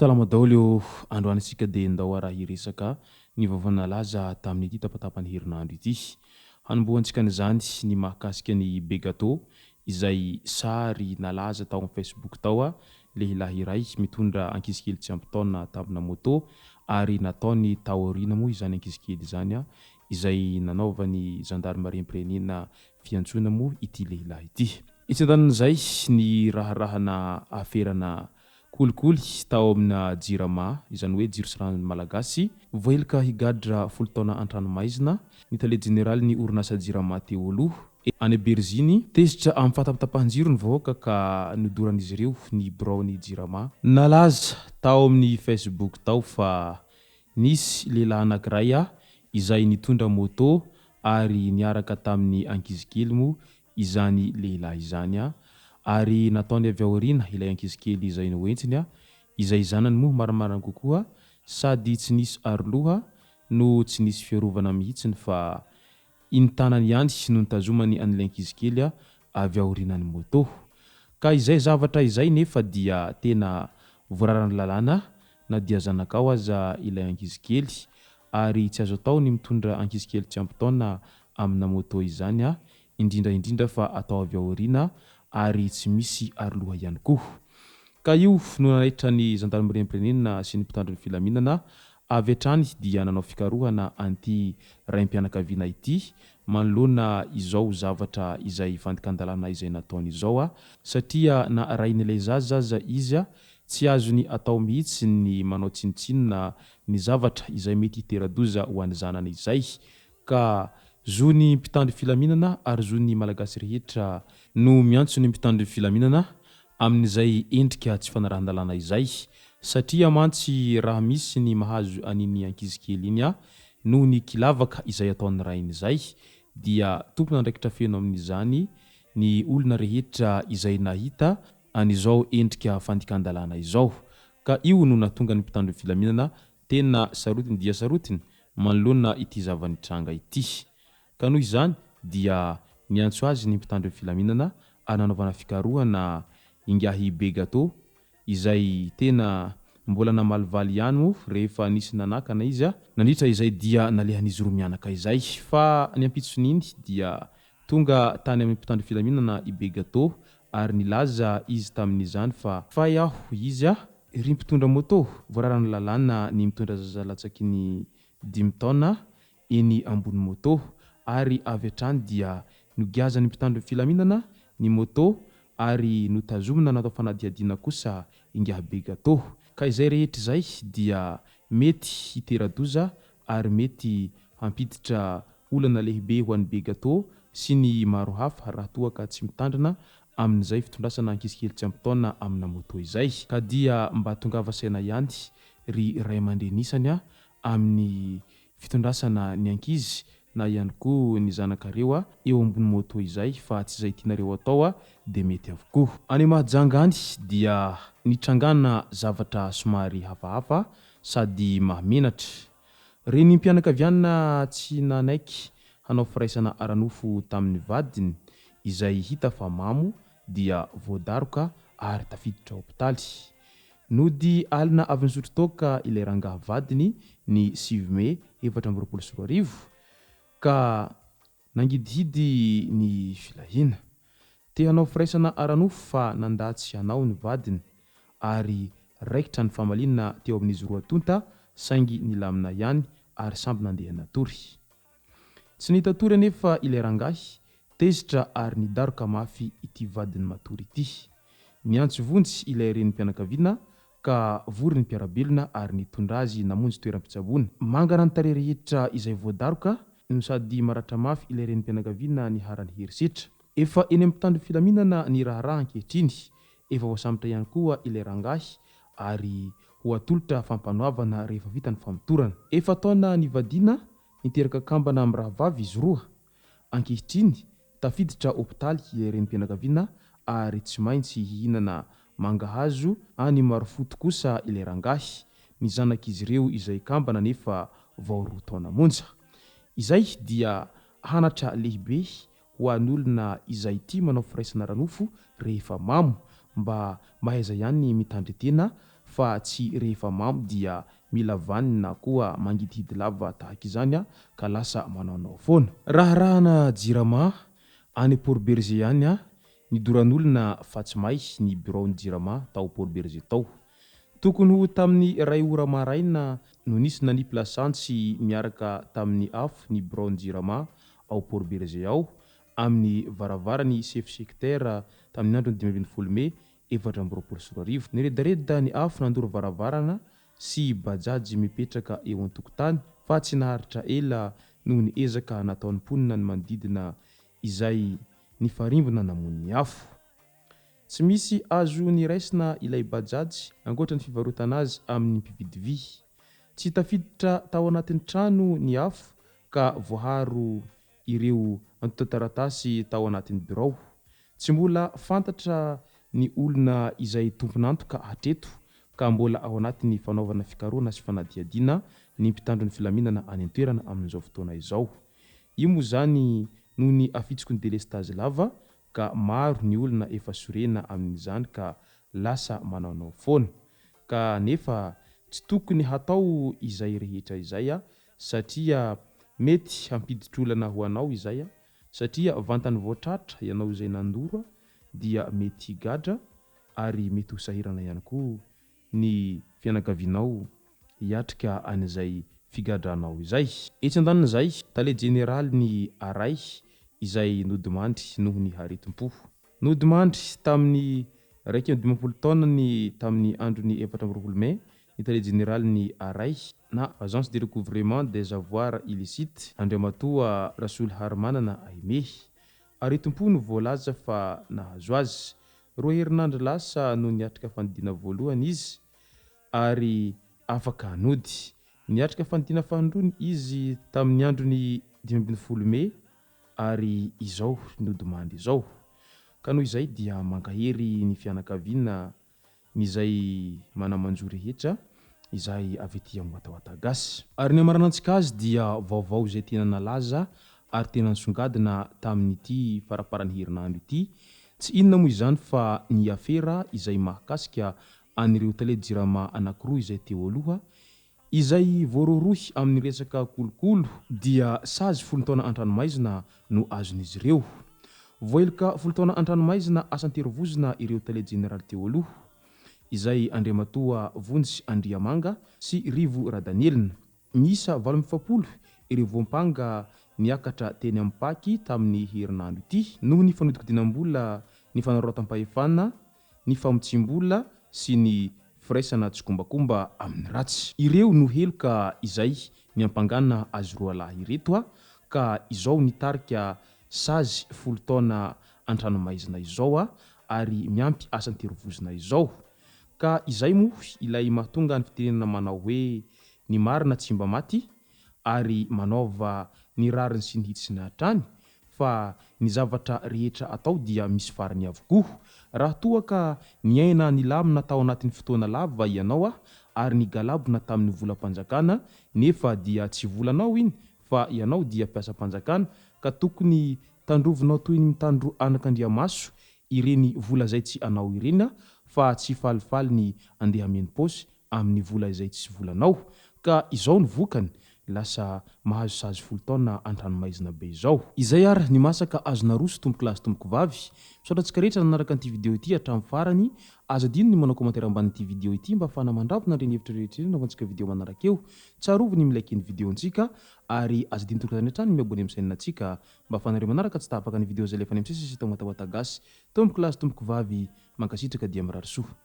Salama daholo androanitsika dia ndao araha hiresaka ny vaovana laza tamin'ity tapatapany herinandro ity. Hanombohantsika an'izany ny mahakasika ny be gâteau izay sary nalaza tao amin'ny Facebook tao lehilahy iray mitondra ankizikely tsy ampy taona tamina moto ary nataony taoriana moa izany ankizikely izany izay nanaovany gendarmerie imprenena fiantsoana moa ity lehilahy ity. Itsandanan'izay ny raharahana aferana kolikoly tao amina jirama izany hoe jiro sy rano malagasy voahelika higadra 10 taona an-tranomaizina ny tale jeneraly ny orinasa jirama teo aloha any Berziny tezitra amin'ny fahatapatampanjiro ny vahoaka ka nodoran'izy ireo ny Brown jirama. Nalaza tao amin'ny Facebook tao fa nisy lehilahy anankiray izay nitondra moto ary niaraka tamin'ny ankizikely moa izany lehilahy izany ary nataony avy aoriana ilay ankizikely izay noentsiny izay zanany moa marimarina kokoa sady tsy nisy aroloha no tsy nisy fiarovana mihitsiny fa intanany ihany no nitazomany an'ilay ankizikely avy aorianany moto. Ka izay zavatra izay nefa dia tena voararan'ny lalàna na dia zanakao aza ilay ankizikely ary tsy azo atao ny mitondra ankizikely tsy ampy taona amina moto izany indrindra fa atao avy aoriana ary tsy misy aroloha ihany koa. Ka io no nanaitra ny gendarmerie imprenena sy ny mpitandro ny filaminana avy hatrany dia nanao fikarohana anty raim-pianakaviana ity manoloana izao zavatra izay fandikan-dalàna izay nataony izao satria na rain'ilay zaza izy tsy azony atao mihitsy ny manao tsinitsinina ny zavatra izay mety hitera-doza ho an'ny zanany izay. Ka zony mpitandro filaminana ary zony malagasy rehetra no miantso ny mpitandro filaminana amin'izay endrika tsy fanarahan-dalàna izay satria mantsy raha misy ny mahazo an'iny ankizikely iny noho ny kilavaka izay ataon'ny rainy izay dia tompona andraikitra feno amin'izany ny olona rehetra izay nahita an'izao endrika fandikan-dalàna izao. Ka io no nahatonga ny mpitandro filaminana tena sarotiny dia sarotiny manoloana ity zavanitranga ity. Ka noho izany dia niantso azy ny mpitandro filaminana nanaovana fikarohana ingahy be gâteau izay tena mbola namalivaly ihany moa rehefa nisy nanakana izy nandritra izay dia nalehan'izy roa mianaka izay fa ny ampitson'iny dia tonga tany amin'ny mpitandro filaminana i be gâteau ary nilaza izy tamin'izany fa iaho izy ry mpitondra moto voararan'ny lalàna ny mitondra zazalatsaky ny 5 taona eny ambony moto ary avy hatrany dia nogiazan'ny mpitandro filaminana ny moto ary notazomina natao fanadihadiana kosa ingahy be gâteau. Ka izay rehetra izay dia mety hitera-doza ary mety hampiditra olana lehibe ho an'ny be gâteau sy ny maro hafa raha toa ka tsy mitandrina amin'izay fitondrasana ankizikely tsy ampy taona amina moto izay. Ka dia mba tongava saina ihany ry ray aman-drenisany amin'ny fitondrasana ny ankizy na ihany koa ny zanakareo eo ambony moto izay fa tsy izay tianareo atao dia mety avokoa. Any Mahajanga any dia nitrangana zavatra somary hafahafa sady mahamenatra. Reny mpianakaviana tsy nanaiky hanao firaisana aranofo tamin'ny vadiny izay hita fa mamo dia voadaroka ary tafiditra hopitaly. Nody alina avy nisotro toaka ilay rangahy vadiny ny 9 Mey 2024 ka nangidihidy ny filahina. Te hanao firaisana aranofo fa nandatsy hanao ny vadiny ary raikitra ny famalinana teo amin'izy roa tonta saingy nilamina ihany ary samby nandeha natory. Tsy nahita tory anefa ilay rangahy tezitra ary nidaroka mafy ity vadiny matory ity. Niantso vonjy ilay renim-pianakaviana ka vory ny mpiarabelona ary nitondra azy namonjy toeram-pitsaboana. Mangana ny tarehy rehetra izay voadaroka no sady maratra mafy ilay renim-pianakaviana ny harany herisetra. Efa eny amin'ny mpitandro filaminana ny raharaha ankehitriny, efa voasambotra ihany koa ilay rangahy ary ho atolotra fampanohavana rehefa vita ny famitorana. Efa taona nivadiana niteraka kambana amin'ny rahavavy izy roa. Ankehitriny tafiditra hopitaly ilay renim-pianakaviana ary tsy maintsy hihinana mangahazo any marofoto kosa ilay rangahy ny zanak'izy ireo izay kambana nefa vao 2 taona monja. Izay dia hanatra lehibe ho an'olona izay tia manao firaisana aranofo rehefa mamo mba mahaiza ihany mitandry tena fa tsy rehefa mamo dia mila vanina koa mangidihidy lava tahaka izany ka lasa manaonao foana. Raharahana jirama any Port Berger any nidoran'olona Fatsimay ny bureau-ny jirama tao Port Berger tao. Tokony ho tamin'ny ray ora maraina no nisy nani plasantsy miaraka tamin'ny afo ny bureau-ny jirama ao Port Berger ao amin'ny varavarany chef secteur tamin'ny andro ny 20 May 2024. Niredareda ny afo nandoro varavarana sy bajaji mipetraka eo an-tokotany fa tsy naharitra ela noho ny ezaka nataon'ny mponina ny manodidina izay nifarimbona namon'ny afo. Tsy misy azo niraisina ilay bajaji ankoatra ny fivarotana azy amin'ny mpividy vy. Tsy tafiditra tao anatin'ny trano ny afo ka voaharo ireo antota-taratasy tao anatin'ny birao. Tsy mbola fantatra ny olona izay tompon'antoka hatreto ka mbola ao anatin'ny fanaovana fikarohana sy fanadihadiana ny mpitandro ny filaminana any an-toerana amin'izao fotoana izao. Io moa zany noho ny afitsoko ny delestage lava ka maro ny olona efa sorena amin'izany ka lasa manaonao foana. Ka nefa tsy tokony hatao izay rehetra izay satria mety hampiditrolana ho anao izay satria vantany voatratra ianao izay nandoro dia mety gadra ary mety ho sahirana ihany koa ny fianakavianao hiatrika an'izay figadranao izay. Etsy andanin'izay tale général ny aray izay nodimandry noho ny haretim-po. Nodimandry tamin'ny 20 taona ny tamin'ny andro ny 24 Mai ny tale général ny aray na agence de recouvrement des avoirs illicites Andriamatoa Rasoul Harmanana Aimé. Haretim-po no voalaza fa nahazo azy. Roa herinandro lasa no niatrika fandidiana voalohany izy ary afaka hanody. Niatrika fandidiana fahandrony izy tamin'ny andro ny 15 Mai ary izao nodimandry izao. Ka noho izay dia mankahery ny fianakaviana n'izay manamanjo rehetra izay avy ety Ambatapata gasy. Ary ny amaranantsika azy dia vaovao izay tena nalaza ary tena nisongadina tamin'ity faraparan'ny herinandro ity. Tsy inona moa izany fa ny afera izay mahakasika an'ireo tale jirama anankiroa izay teo aloha izay voarorohy amin'ny resaka kolokolo dia sazy 10 taona an-dranomaizina no azon'izy ireo. Voaheloka 10 taona an-dranomaizina asan-terovozona ireo tale général teo aloha izay Andriamatoa Vonjy Andriamanga sy Rivo Radanielina. Miisa 17 ireo voampanga niakatra teny amin'ny Paky tamin'ny herinandro ity noho ny fanodikidinam-bola, ny fanarautam-pahefana, ny famotsim-bola sy ny firaisana tsikombakomba amin'ny ratsy. Ireo no heloka izay ny ampangana azy roa lahy ireto ka izao nitarika sazy 10 taona an-dranomaizina izao ary miampy asan-terovozona izao. Ka izay moa ilay mahatonga ny fitenenana manao hoe ny marina tsy mba maty ary manaova ny rariny sy ny hity sy ny hatrany fa ny zavatra rehetra atao dia misy farany avokoa. Raha toa ka niaina nilamina tao anatin'ny fotoana lava ianao ary ny galabona tamin'ny volam-panjakana nefa dia tsy volanao iny fa ianao dia mpiasa-panjakana ka tokony tandrovinao toy ny mitandro anak'Andriamaso ireny vola izay tsy anao ireny fa tsy falifaly ny andeha meni-paosy amin'ny vola izay tsy volanao. Ka izao ny vokany lasa mahazo sazy 10 taona an-dranomaizina be izao. Izay ary ny masaka azona roso tomboko lahy sy tomboko vavy. Misaotra rehetra nanaraka an'ity video ity hatramin'ny farany. Azo adino ny manao commentaire ambanin'ity video ity mba ahafahana mandrapona ireny hevitra rehetra ireny naovantsika video manaraka eo. Tsarovy ny milaiky ny videontsika ary azo adino tokotany hatrany ny miabony amin'ny chaîne-ntsika mba ahafahanareo manaraka tsy tahapaka ny video izay lefa any amin'ny sisy sy tao Ambatapata gasy. Tomboko lahy sy tomboko vavy mankasitraka dia mirary soa.